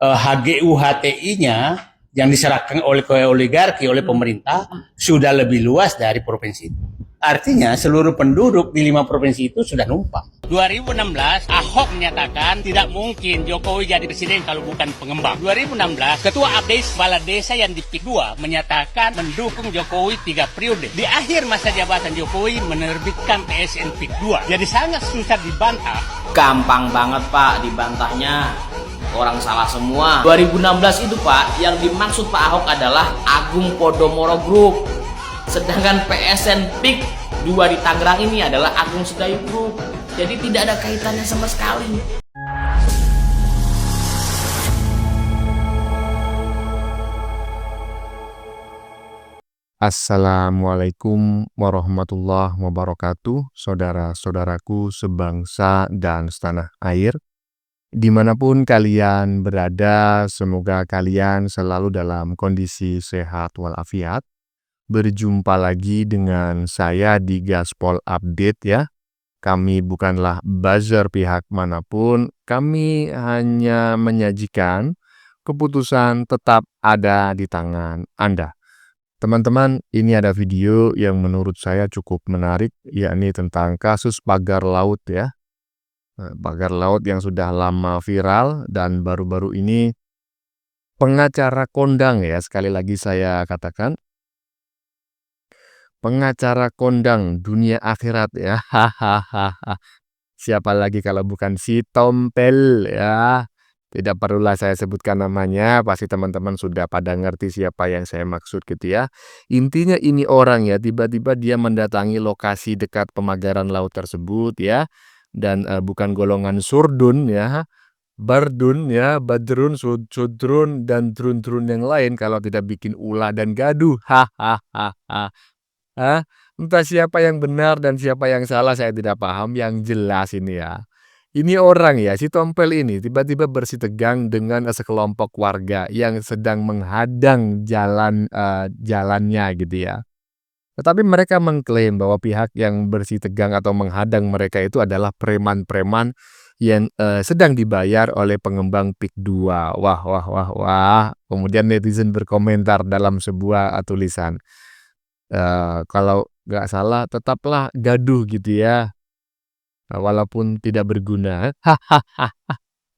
HGU HTI-nya yang diserahkan oleh oligarki oleh pemerintah sudah lebih luas dari provinsi itu. Artinya seluruh penduduk di 5 provinsi itu sudah numpang. 2016 Ahok menyatakan tidak mungkin Jokowi jadi presiden kalau bukan pengembang. 2016 Ketua APDES Kepala Desa yang di PIK 2 menyatakan mendukung Jokowi 3 periode. Di akhir masa jabatan Jokowi menerbitkan PSN PIK 2. Jadi sangat susah dibantah. Gampang banget Pak dibantahnya. Orang salah semua. 2016 itu Pak, yang dimaksud Pak Ahok adalah Agung Podomoro Group. Sedangkan PSN PIK 2 di Tangerang ini adalah Agung Sedayu Group. Jadi tidak ada kaitannya sama sekali. Assalamualaikum warahmatullahi wabarakatuh, saudara-saudaraku sebangsa dan setanah air. Dimanapun kalian berada, semoga kalian selalu dalam kondisi sehat walafiat. Berjumpa lagi dengan saya di Gaspol Update ya. Kami bukanlah buzzer pihak manapun, kami hanya menyajikan keputusan tetap ada di tangan Anda. Teman-teman, ini ada video yang menurut saya cukup menarik, yakni tentang kasus pagar laut ya. Pagar laut yang sudah lama viral dan baru-baru ini pengacara kondang ya, sekali lagi saya katakan. Pengacara kondang dunia akhirat ya. Hahaha. Siapa lagi kalau bukan si Tompel ya. Tidak perlulah saya sebutkan namanya, pasti teman-teman sudah pada ngerti siapa yang saya maksud gitu ya. Intinya ini orang ya, tiba-tiba dia mendatangi lokasi dekat pemagaran laut tersebut ya. Dan bukan golongan surdun ya. Bardun ya, badrun, sudrun, dan trun-trun yang lain kalau tidak bikin ulah dan gaduh. Hahaha. Entah siapa yang benar dan siapa yang salah saya tidak paham, yang jelas ini ya. Ini orang ya, si Tompel ini tiba-tiba bersitegang dengan sekelompok warga yang sedang menghadang jalannya gitu ya. Tetapi mereka mengklaim bahwa pihak yang bersitegang atau menghadang mereka itu adalah preman-preman yang sedang dibayar oleh pengembang PIK 2. Wah. Kemudian netizen berkomentar dalam sebuah tulisan. Kalau nggak salah tetaplah gaduh gitu ya, walaupun tidak berguna.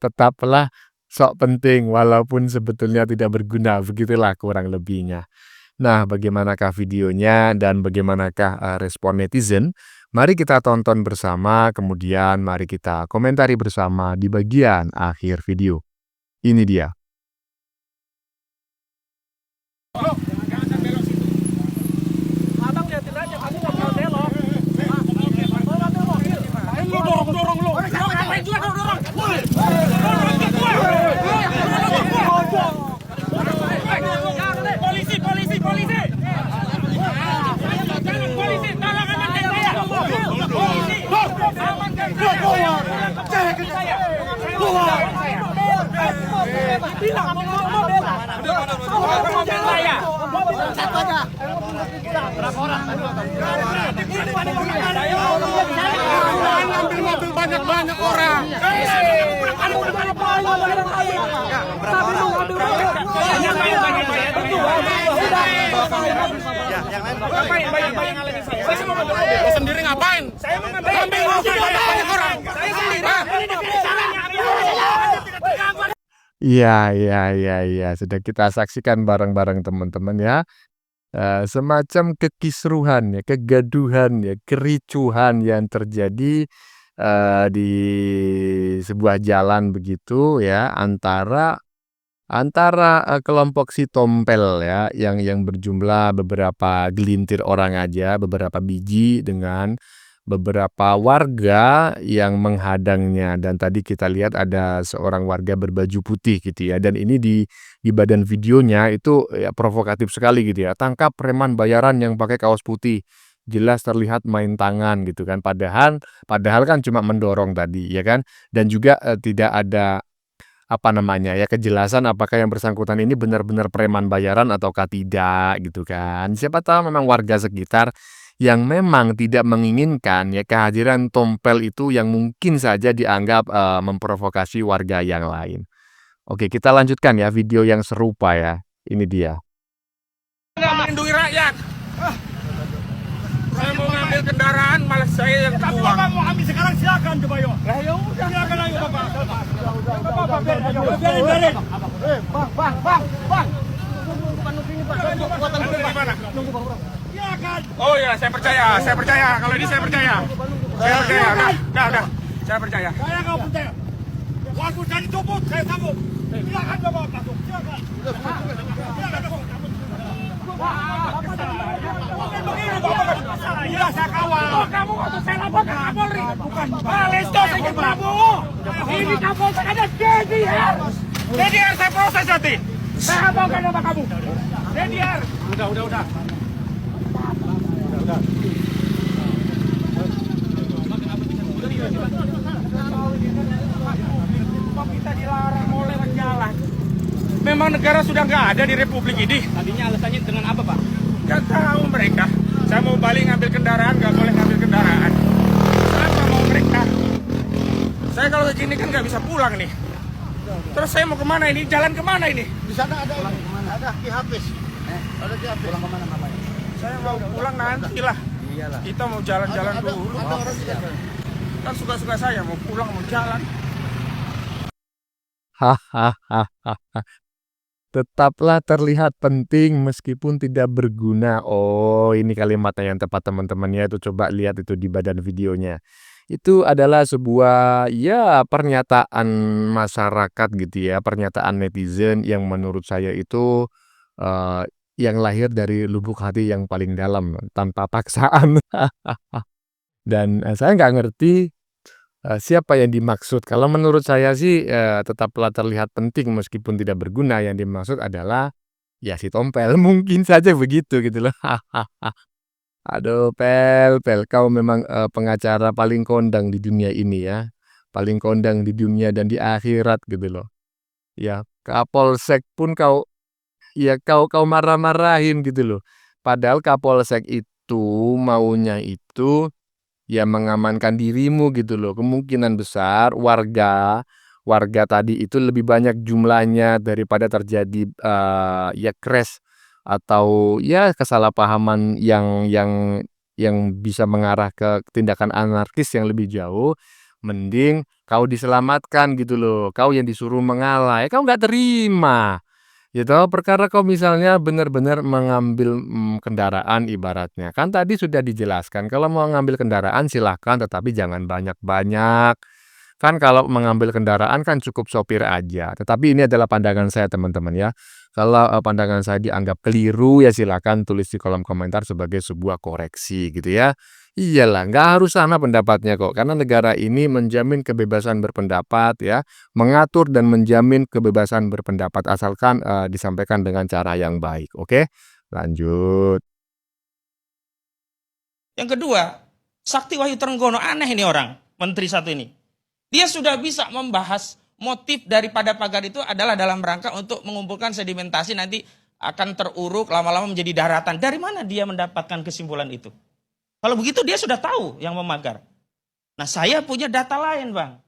Tetaplah sok penting walaupun sebetulnya tidak berguna, begitulah kurang lebihnya. Nah, bagaimanakah videonya dan bagaimanakah respon netizen? Mari kita tonton bersama, kemudian mari kita komentari bersama di bagian akhir video. Ini dia. Banyak orang. Sendiri ngapain? Saya banyak orang. Iya. Sudah kita saksikan bareng-bareng teman-teman ya. Semacam kekisruhan ya, kegaduhan ya, kericuhan yang terjadi di sebuah jalan begitu ya, antara kelompok si Tompel ya, yang berjumlah beberapa gelintir orang aja, beberapa biji, dengan beberapa warga yang menghadangnya. Dan tadi kita lihat ada seorang warga berbaju putih gitu ya, dan ini di badan videonya itu ya provokatif sekali gitu ya. Tangkap preman bayaran yang pakai kaos putih. Jelas terlihat main tangan gitu kan, padahal kan cuma mendorong tadi ya kan. Dan juga tidak ada kejelasan apakah yang bersangkutan ini benar-benar preman bayaran ataukah tidak gitu kan. Siapa tahu memang warga sekitar yang memang tidak menginginkan ya kehadiran tompel itu yang mungkin saja dianggap memprovokasi warga yang lain. Oke, kita lanjutkan ya video yang serupa ya. Ini dia. Nggak melindungi rakyat. Saya mau ngambil kendaraan, malah saya yang Tapi buang. Bapak mau ambil sekarang silakan coba yuk. Lah ya udah. Silakan ayo Bapak. Bapak biarin. Bang. Anda dari mana? Silakan. Oh ya, saya percaya. Kalau ini saya percaya. Saya percaya. Udah. Saya percaya. Saya nggak percaya. Waktu saya ditumpuk, saya sanggup. Silakan Bapak masuk. Silakan. Begini Bapak. Udah saya kawal. Kamu waktu saya lapor ke Kapolri. Bukan. Lesto saya Prabowo. Ini Kapolsek ada DDR. DDR saya proses nanti. Saya bongkar nama kamu. DDR. Udah. Kok kita dilarang mau lewat jalan? Memang negara sudah nggak ada di Republik ini. Tadinya alasannya dengan apa, Pak? Nggak tahu mereka. Saya mau balik ngambil kendaraan, nggak boleh ngambil kendaraan. Apa mau mereka? Saya kalau kayak gini kan nggak bisa pulang nih. Terus saya mau kemana ini? Jalan kemana ini? Di sana ada Ki Hafiz. Ada Ki Hafiz. Pulang kemana namanya? Saya mau pulang nanti lah. Iyalah. Kita mau jalan-jalan dulu. Ada orang di sana. Kan suka-suka saya mau pulang mau jalan. Hahaha. Tetaplah terlihat penting meskipun tidak berguna. Oh, ini kalimatnya yang tepat teman-teman ya. Itu coba lihat itu di badan videonya. Itu adalah sebuah ya pernyataan masyarakat gitu ya, pernyataan netizen yang menurut saya itu yang lahir dari lubuk hati yang paling dalam tanpa paksaan. Dan saya nggak ngerti siapa yang dimaksud. Kalau menurut saya sih tetaplah terlihat penting meskipun tidak berguna. Yang dimaksud adalah ya si tompel. Mungkin saja begitu gitu loh. Aduh, Pel, kau memang pengacara paling kondang di dunia ini ya. Paling kondang di dunia dan di akhirat gitu loh. Ya, Kapolsek pun kau marah-marahin gitu loh. Padahal Kapolsek itu maunya itu ya mengamankan dirimu gitu loh. Kemungkinan besar warga tadi itu lebih banyak jumlahnya daripada terjadi ya crash atau ya kesalahpahaman yang bisa mengarah ke tindakan anarkis yang lebih jauh. Mending kau diselamatkan gitu loh. Kau yang disuruh mengalah, ya kau nggak terima. Ya toh, perkara kau misalnya benar-benar mengambil kendaraan ibaratnya. Kan tadi sudah dijelaskan, kalau mau ngambil kendaraan silahkan, tetapi jangan banyak-banyak. Kan kalau mengambil kendaraan kan cukup sopir aja. Tetapi ini adalah pandangan saya teman-teman ya. Kalau pandangan saya dianggap keliru ya silakan tulis di kolom komentar sebagai sebuah koreksi gitu ya. Iyalah, nggak harus sama pendapatnya kok. Karena negara ini menjamin kebebasan berpendapat ya. Mengatur dan menjamin kebebasan berpendapat asalkan disampaikan dengan cara yang baik. Oke, lanjut. Yang kedua, Sakti Wahyu Trenggono, aneh ini orang, menteri satu ini. Dia sudah bisa membahas motif daripada pagar itu adalah dalam rangka untuk mengumpulkan sedimentasi nanti akan teruruk lama-lama menjadi daratan. Dari mana dia mendapatkan kesimpulan itu? Kalau begitu dia sudah tahu yang memagar. Nah, saya punya data lain, Bang.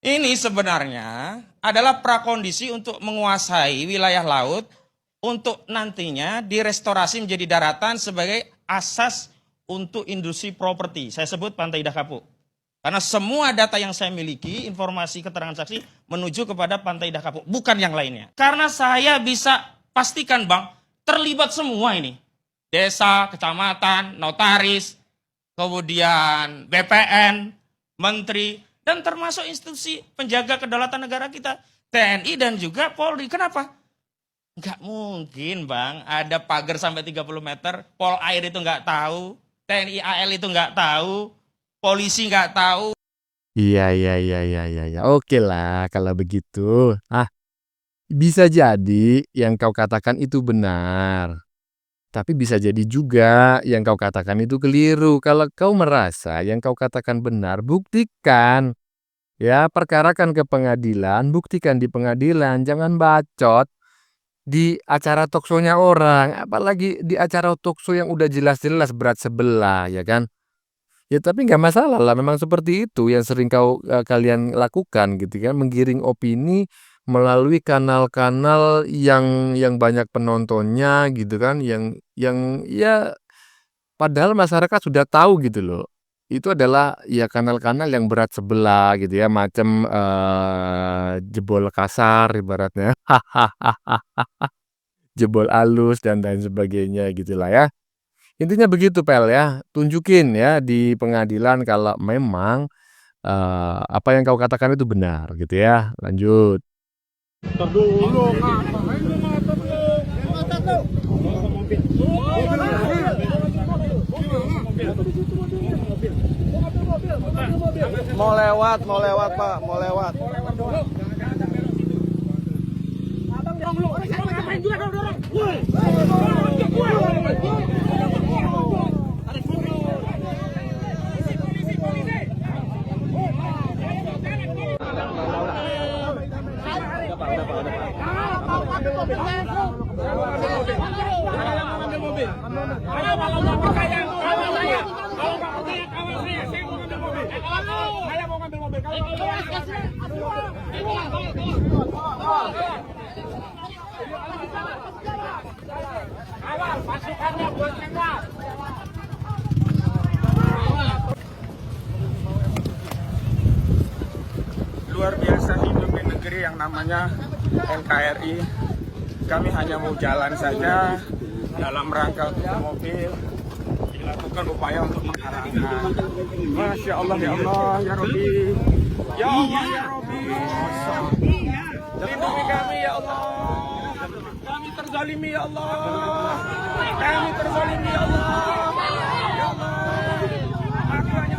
Ini sebenarnya adalah prakondisi untuk menguasai wilayah laut untuk nantinya direstorasi menjadi daratan sebagai asas untuk industri properti. Saya sebut Pantai Indah Kapuk. Karena semua data yang saya miliki, informasi keterangan saksi menuju kepada Pantai Indah Kapuk, bukan yang lainnya. Karena saya bisa pastikan, Bang, terlibat semua ini. Desa, kecamatan, notaris, kemudian BPN, menteri, dan termasuk institusi penjaga kedaulatan negara kita, TNI dan juga Polri. Kenapa? Nggak mungkin, Bang, ada pagar sampai 30 meter, Pol Air itu nggak tahu, TNI AL itu nggak tahu, polisi nggak tahu. Iya. Oke lah kalau begitu. Bisa jadi yang kau katakan itu benar. Tapi bisa jadi juga yang kau katakan itu keliru. Kalau kau merasa yang kau katakan benar, buktikan. Ya, perkarakan ke pengadilan, buktikan di pengadilan, jangan bacot. di acara talkshow-nya orang, apalagi di acara talkshow yang udah jelas-jelas berat sebelah, ya kan? Ya tapi nggak masalah lah, memang seperti itu yang sering kalian lakukan gitu kan, menggiring opini melalui kanal-kanal yang banyak penontonnya gitu kan, yang ya padahal masyarakat sudah tahu gitu loh. Itu adalah ya kanal-kanal yang berat sebelah gitu ya, macam, jebol kasar ibaratnya, jebol alus dan lain sebagainya gitulah ya. Intinya begitu Pel ya, tunjukin ya di pengadilan kalau memang, apa yang kau katakan itu benar gitu ya, lanjut. Mau lewat Pak, mau lewat. Luar biasa hidup di negeri yang namanya NKRI. Kami hanya mau jalan saja dalam rangka untuk mobil. Dilakukan upaya untuk menghalangi. Masya Allah ya Allah ya Rabbi. Ya Allah ya Rabbi. Lindungi kami ya Allah. Kami terzalimi ya Allah. Kami terzalimi ya Allah. Ya Allah. Aku hanya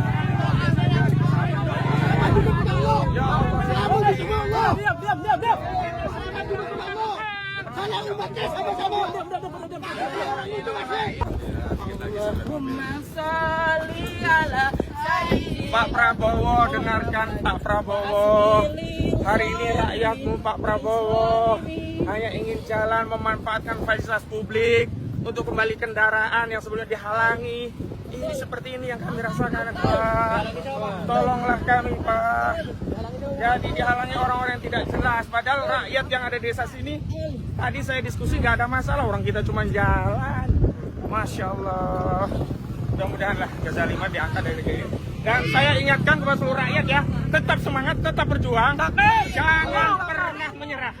Pak Prabowo, dengarkan Pak Prabowo. Hari ini rakyatmu Pak Prabowo hanya ingin jalan memanfaatkan fasilitas publik untuk kembali kendaraan yang sebelumnya dihalangi. Ini seperti ini yang kami rasakan Pak. Tolonglah kami Pak. Jadi dihalangi orang-orang yang tidak jelas. Padahal rakyat yang ada di desa sini, tadi saya diskusi nggak ada masalah. Orang kita cuma jalan. Masya Allah. Mudah-mudahan lah kezaliman diangkat dari negeri ini. Dan saya ingatkan kepada seluruh rakyat ya, tetap semangat, tetap berjuang. Jangan pernah menyerah.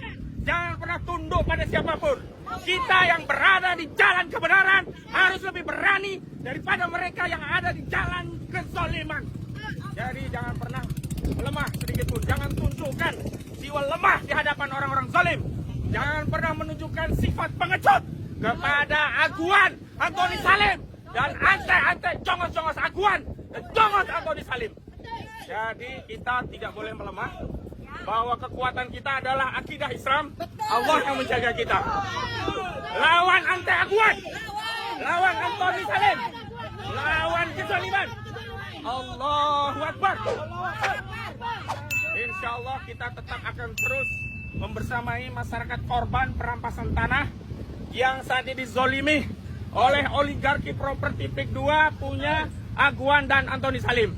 Jangan pernah tunduk pada siapapun. Kita yang berada di jalan kebenaran harus lebih berani daripada mereka yang ada di jalan kezaliman. Jadi jangan pernah lemah sedikit pun. Jangan tunjukkan jiwa lemah di hadapan orang-orang zalim. Jangan pernah menunjukkan sifat pengecut kepada Aguan Antoni Salim dan ante-ante jongos-jongos Aguan dan jongos Antoni Salim. Jadi kita tidak boleh melemah, bahwa kekuatan kita adalah akidah Islam. Allah yang menjaga kita. Lawan ante Aguan, lawan Antoni Salim, lawan kezaliman. Allahu Akbar. Insya Allah kita tetap akan terus membersamai masyarakat korban perampasan tanah yang saat ini dizolimi oleh oligarki properti PIK 2 punya Aguan dan Antoni Salim.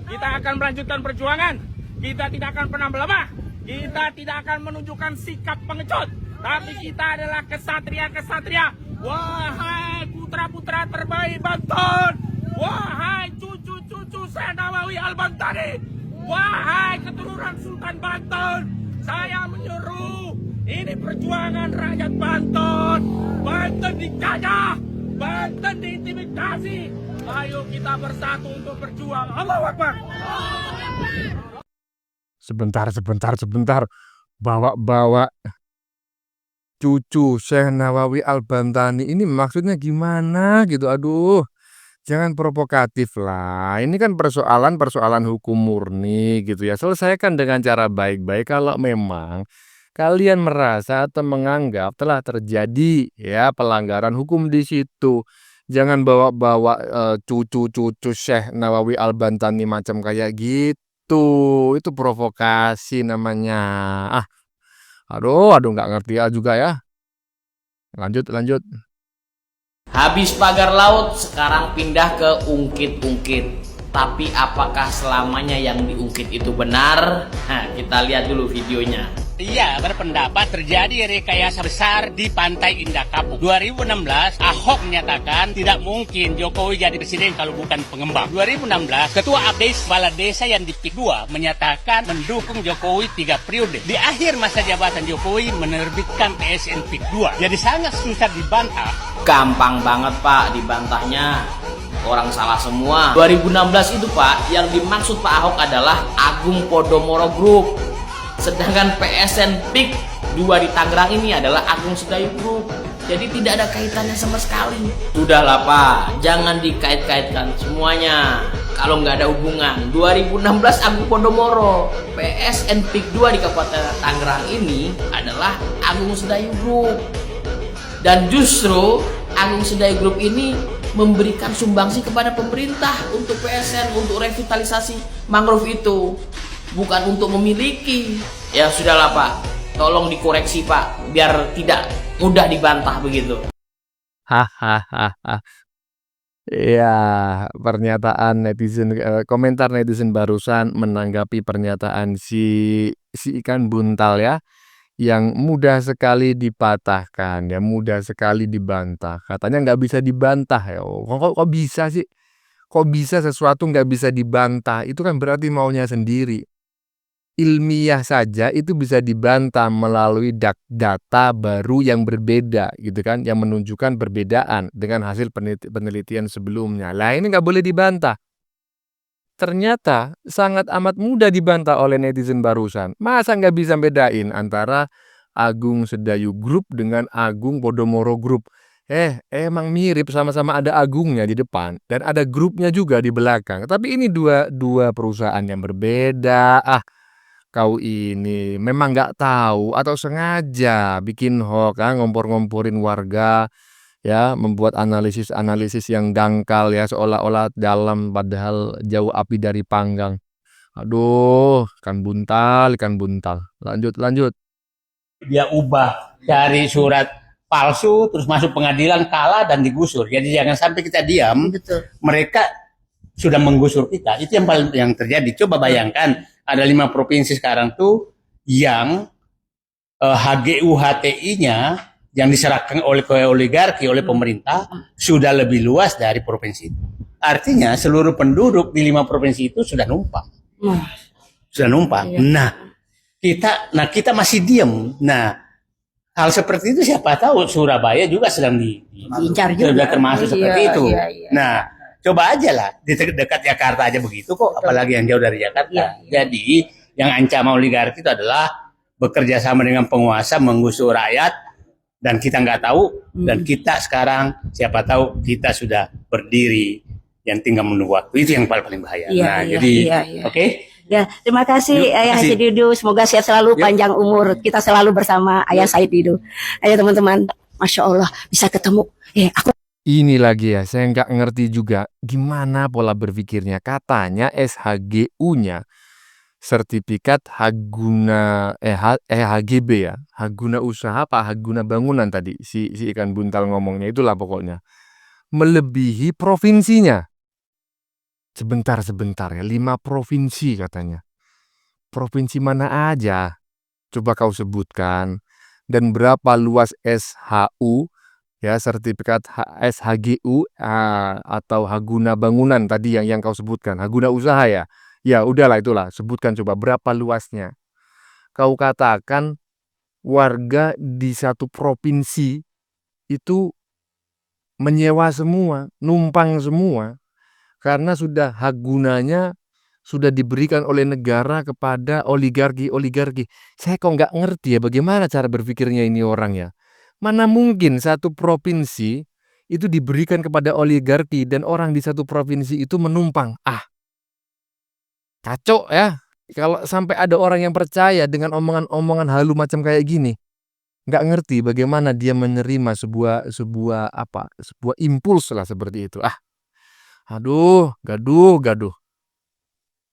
Kita akan melanjutkan perjuangan. Kita tidak akan pernah melemah. Kita tidak akan menunjukkan sikap pengecut. Tapi kita adalah kesatria-kesatria. Wahai putra-putra terbaik Banten. Wahai cucu-cucu Syekh Nawawi Al-Bantani. Wahai keturunan Sultan Banten. Saya menyuruh, ini perjuangan rakyat Banten. Banten dijajah. Banten diintimidasi. Ayo kita bersatu untuk berjuang. Allahu Akbar. Sebentar. Bawa cucu Syekh Nawawi Al-Bantani ini maksudnya gimana gitu? Aduh, jangan provokatif lah. Ini kan persoalan hukum murni gitu ya. Selesaikan dengan cara baik-baik kalau memang kalian merasa atau menganggap telah terjadi ya pelanggaran hukum di situ. Jangan bawa-bawa cucu-cucu Syekh Nawawi Al-Bantani macam kayak gitu. Itu provokasi namanya. Aduh nggak ngerti juga ya. Lanjut. Habis pagar laut, sekarang pindah ke ungkit-ungkit. Tapi apakah selamanya yang diungkit itu benar? Nah, kita lihat dulu videonya. Ia berpendapat terjadi rekayasa besar di Pantai Indah Kapuk. 2016, Ahok menyatakan tidak mungkin Jokowi jadi presiden kalau bukan pengembang. 2016, Ketua Abdes Kepala Desa yang di PIK 2 menyatakan mendukung Jokowi 3 periode. Di akhir masa jabatan Jokowi menerbitkan PSN PIK 2. Jadi sangat susah dibantah. Gampang banget Pak dibantahnya. Orang salah semua. 2016 itu Pak, yang dimaksud Pak Ahok adalah Agung Podomoro Group. Sedangkan PSN PIK 2 di Tangerang ini adalah Agung Sedayu Group. Jadi tidak ada kaitannya sama sekali. Sudahlah Pak, jangan dikait-kaitkan semuanya. Kalau nggak ada hubungan, 2016 Agung Podomoro, PSN PIK 2 di Kabupaten Tangerang ini adalah Agung Sedayu Group. Dan justru Agung Sedayu Group ini memberikan sumbangsi kepada pemerintah untuk PSN, untuk revitalisasi mangrove itu, bukan untuk memiliki. Ya sudahlah Pak, tolong dikoreksi Pak, biar tidak mudah dibantah begitu. Hahaha. Ya, pernyataan netizen, komentar netizen barusan menanggapi pernyataan si ikan buntal ya, yang mudah sekali dipatahkan, ya mudah sekali dibantah. Katanya nggak bisa dibantah ya. Kok bisa sih? Kok bisa sesuatu nggak bisa dibantah? Itu kan berarti maunya sendiri. Ilmiah saja itu bisa dibantah melalui data baru yang berbeda gitu kan, yang menunjukkan perbedaan dengan hasil penelitian sebelumnya. Lah ini nggak boleh dibantah. Ternyata sangat amat mudah dibantah oleh netizen barusan. Masa nggak bisa bedain antara Agung Sedayu Group dengan Agung Podomoro Group? Emang mirip, sama-sama ada agungnya di depan dan ada grupnya juga di belakang. Tapi ini dua perusahaan yang berbeda. Kau ini memang nggak tahu atau sengaja bikin hoax, ngompor-ngomporin warga, ya, membuat analisis yang dangkal ya, seolah-olah dalam padahal jauh api dari panggang. Aduh, ikan buntal. Lanjut. Dia ubah dari surat palsu terus masuk pengadilan, kalah dan digusur. Jadi jangan sampai kita diam. Betul. Mereka sudah menggusur kita. Itu yang paling yang terjadi. Coba bayangkan ada 5 provinsi sekarang tuh yang HGU HTI-nya yang diserahkan oleh oligarki, oleh pemerintah sudah lebih luas dari provinsi itu. Artinya seluruh penduduk di 5 provinsi itu sudah numpang. Sudah numpang. Iya. Nah, kita masih diam. Nah, hal seperti itu siapa tahu Surabaya juga sedang Diincar juga. sudah termasuk seperti Iya, itu. iya. Nah, coba aja lah di dekat Jakarta aja begitu kok, apalagi yang jauh dari Jakarta. Iya. Jadi yang ancaman oligarki itu adalah bekerja sama dengan penguasa menggusur rakyat, dan kita nggak tahu. Dan kita sekarang siapa tahu kita sudah berdiri, yang tinggal menunggu waktu. Itu yang paling bahaya. Iya. Oke. Ya, terima kasih Yuk, Ayah kasih. Said Didu. Semoga sehat selalu, panjang umur. Kita selalu bersama Ayah Said Didu. Ayo teman-teman, Masya Allah bisa ketemu. Aku Ini lagi ya, saya nggak ngerti juga gimana pola berpikirnya. Katanya SHGU-nya, sertifikat HGB ya, Haguna Usaha apa Haguna Bangunan tadi, si ikan buntal ngomongnya itulah pokoknya. Melebihi provinsinya. Sebentar ya, 5 provinsi katanya. Provinsi mana aja? Coba kau sebutkan. Dan berapa luas SHU, ya, sertifikat SHGU atau Haguna Bangunan tadi yang kau sebutkan, Haguna Usaha ya. Ya udahlah itulah, sebutkan coba berapa luasnya. Kau katakan warga di satu provinsi itu menyewa semua, numpang semua, karena sudah hak gunanya sudah diberikan oleh negara kepada oligarki. Saya kok nggak ngerti ya bagaimana cara berpikirnya ini orang ya. Mana mungkin satu provinsi itu diberikan kepada oligarki dan orang di satu provinsi itu menumpang. Kacau ya. Kalau sampai ada orang yang percaya dengan omongan-omongan halu macam kayak gini, nggak ngerti bagaimana dia menerima sebuah impuls lah seperti itu. Aduh, gaduh.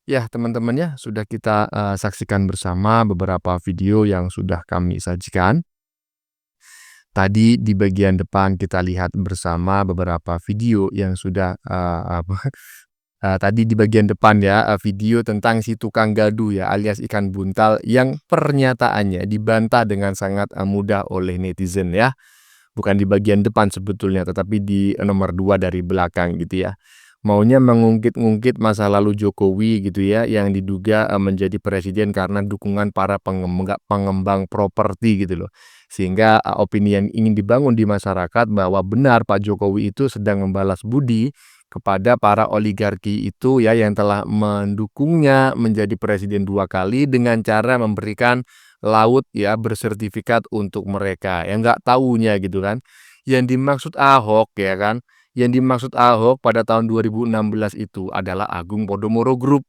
Ya teman-teman ya, sudah kita saksikan bersama beberapa video yang sudah kami sajikan. Tadi di bagian depan kita lihat bersama beberapa video yang sudah tadi di bagian depan ya, video tentang si tukang gaduh ya alias ikan buntal yang pernyataannya dibantah dengan sangat mudah oleh netizen ya. Bukan di bagian depan sebetulnya, tetapi di nomor 2 dari belakang gitu ya. Maunya mengungkit-ungkit masa lalu Jokowi gitu ya, yang diduga menjadi presiden karena dukungan para pengembang properti gitu loh. Sehingga opini yang ingin dibangun di masyarakat bahwa benar Pak Jokowi itu sedang membalas budi kepada para oligarki itu ya yang telah mendukungnya menjadi presiden 2 kali dengan cara memberikan laut ya bersertifikat untuk mereka yang nggak taunya gitu kan. Yang dimaksud Ahok ya kan, yang dimaksud Ahok pada tahun 2016 itu adalah Agung Podomoro Group.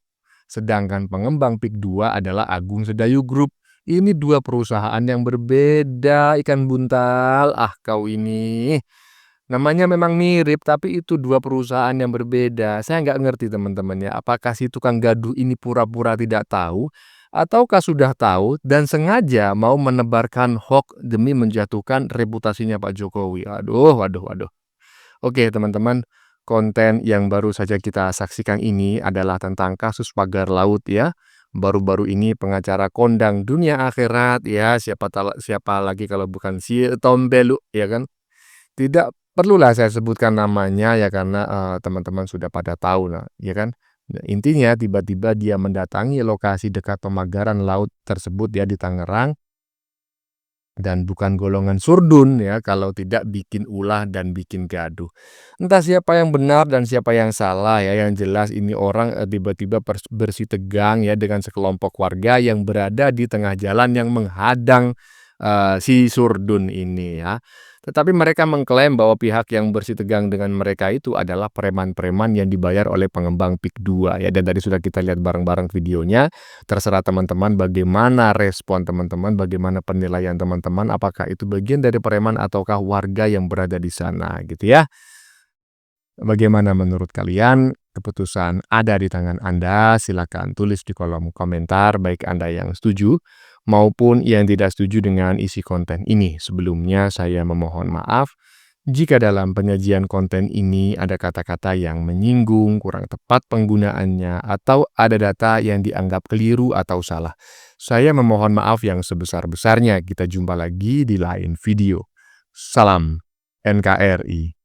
Sedangkan pengembang PIK 2 adalah Agung Sedayu Group. Ini 2 perusahaan yang berbeda ikan buntal. Ah kau ini. Namanya memang mirip tapi itu 2 perusahaan yang berbeda. Saya nggak ngerti teman-teman ya, apakah si tukang gaduh ini pura-pura tidak tahu ataukah sudah tahu dan sengaja mau menebarkan hoax demi menjatuhkan reputasinya Pak Jokowi. Aduh, waduh, waduh. Oke teman-teman, konten yang baru saja kita saksikan ini adalah tentang kasus pagar laut ya. Baru-baru ini pengacara kondang dunia akhirat ya, siapa lagi kalau bukan si Tom Belu ya kan. Tidak perlulah saya sebutkan namanya ya karena teman-teman sudah pada tahu lah ya kan. Nah, intinya tiba-tiba dia mendatangi lokasi dekat pemagaran laut tersebut ya di Tangerang dan bukan golongan surdun ya kalau tidak bikin ulah dan bikin gaduh. Entah siapa yang benar dan siapa yang salah ya, yang jelas ini orang tiba-tiba bersih tegang ya dengan sekelompok warga yang berada di tengah jalan yang menghadang si surdun ini ya. Tetapi mereka mengklaim bahwa pihak yang bersih tegang dengan mereka itu adalah preman-preman yang dibayar oleh pengembang PIK 2 ya. Dan tadi sudah kita lihat bareng-bareng videonya. Terserah teman-teman bagaimana respon teman-teman, bagaimana penilaian teman-teman, apakah itu bagian dari preman ataukah warga yang berada di sana gitu ya. Bagaimana menurut kalian? Keputusan ada di tangan Anda. Silakan tulis di kolom komentar baik Anda yang setuju maupun yang tidak setuju dengan isi konten ini. Sebelumnya saya memohon maaf jika dalam penyajian konten ini ada kata-kata yang menyinggung, kurang tepat penggunaannya, atau ada data yang dianggap keliru atau salah. Saya memohon maaf yang sebesar-besarnya. Kita jumpa lagi di lain video. Salam NKRI.